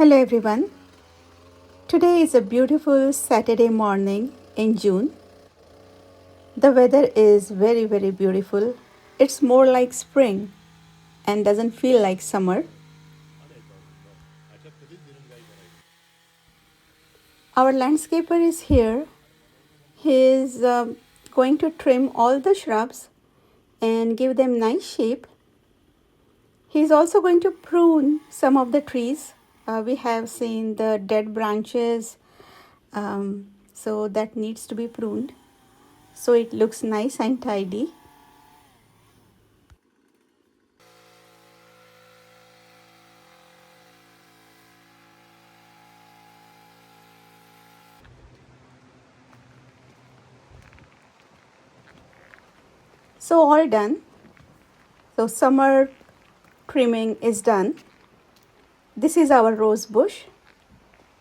Hello everyone. Today is a beautiful Saturday morning in June. The weather is very beautiful. It's more like spring and doesn't feel like summer. Our landscaper is here. He is going to trim all the shrubs and give them nice shape. He is also going to prune some of the trees. We have seen the dead branches, so that needs to be pruned so it looks nice and tidy. So all done. So summer trimming is done. This is our rose bush,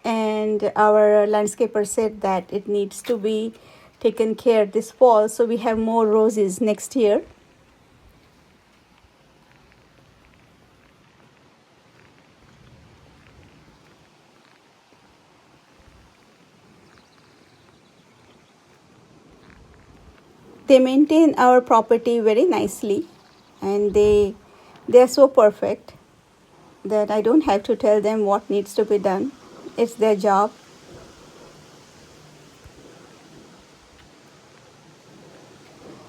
and our landscaper said that it needs to be taken care this fall, so we have more roses next year. They maintain our property very nicely, and they are so perfect that I don't have to tell them what needs to be done. It's their job.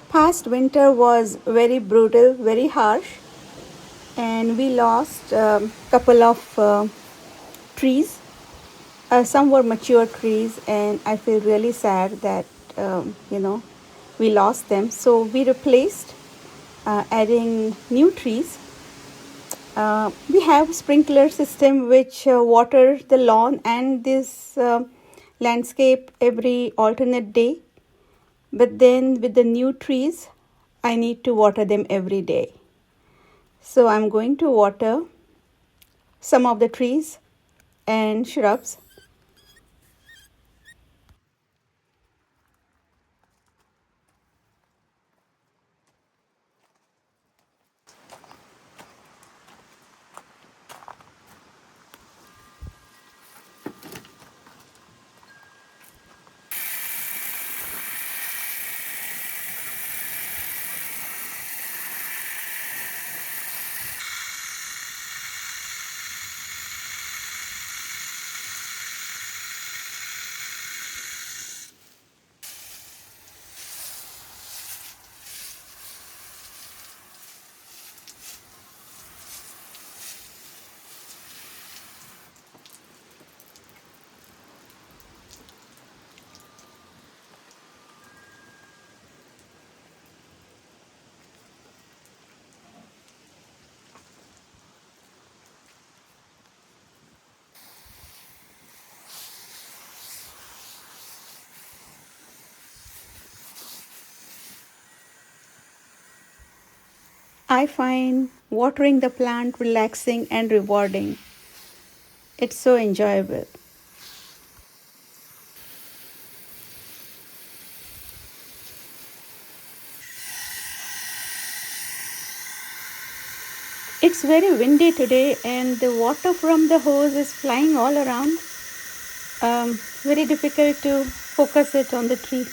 Past winter was very brutal, very harsh, and we lost a couple of trees. Some were mature trees, and I feel really sad that we lost them. So we replaced, adding new trees. We have sprinkler system which water the lawn and this landscape every alternate day. But then with the new trees, I need to water them every day. So I'm going to water some of the trees and shrubs. I find watering the plant relaxing and rewarding. It's so enjoyable. It's very windy today, and the water from the hose is flying all around. Very difficult to focus it on the tree.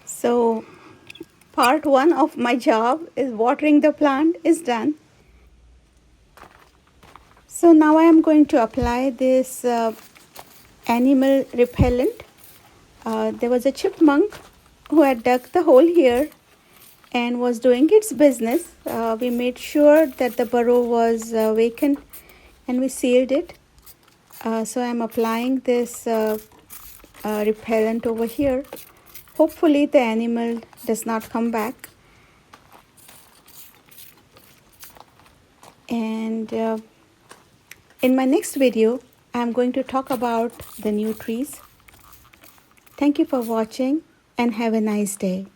So part one of my job is watering the plant is done. So now I am going to apply this animal repellent. There was a chipmunk who had dug the hole here and was doing its business. We made sure that the burrow was vacant and we sealed it. So I'm applying this repellent over here. Hopefully the animal does not come back. And in my next video, I'm going to talk about the new trees. Thank you for watching and have a nice day.